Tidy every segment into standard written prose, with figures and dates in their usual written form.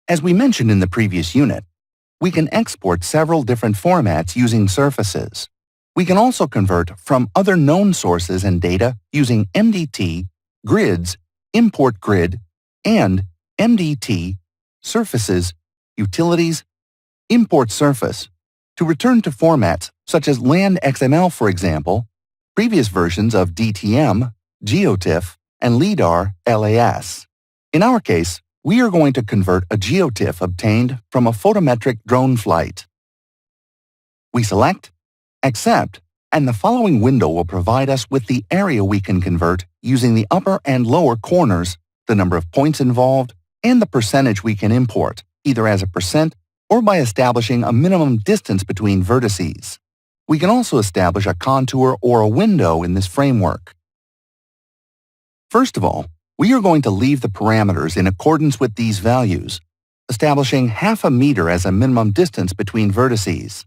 As we mentioned in the previous unit, we can export several different formats using surfaces. We can also convert from other known sources and data using MDT, grids, import grid, and MDT, surfaces, utilities, import surface, to return to formats such as land XML, for example, previous versions of DTM, GeoTIFF, and LIDAR LAS. In our case, we are going to convert a GeoTIFF obtained from a photometric drone flight. We select, accept, and the following window will provide us with the area we can convert using the upper and lower corners, the number of points involved, and the percentage we can import, either as a percent or by establishing a minimum distance between vertices. We can also establish a contour or a window in this framework. First of all, we are going to leave the parameters in accordance with these values, establishing 0.5 meter as a minimum distance between vertices.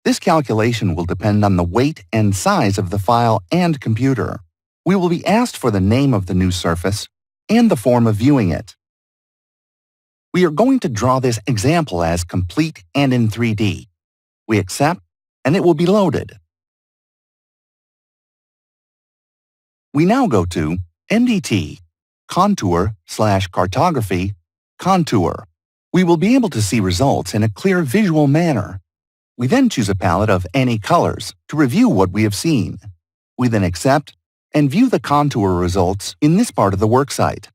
This calculation will depend on the weight and size of the file and computer. We will be asked for the name of the new surface and the form of viewing it. We are going to draw this example as complete and in 3D. We accept, and it will be loaded. We now go to MDT, Contour/Cartography, Contour. We will be able to see results in a clear visual manner. We then choose a palette of any colors to review what we have seen. We then accept and view the contour results in this part of the worksite.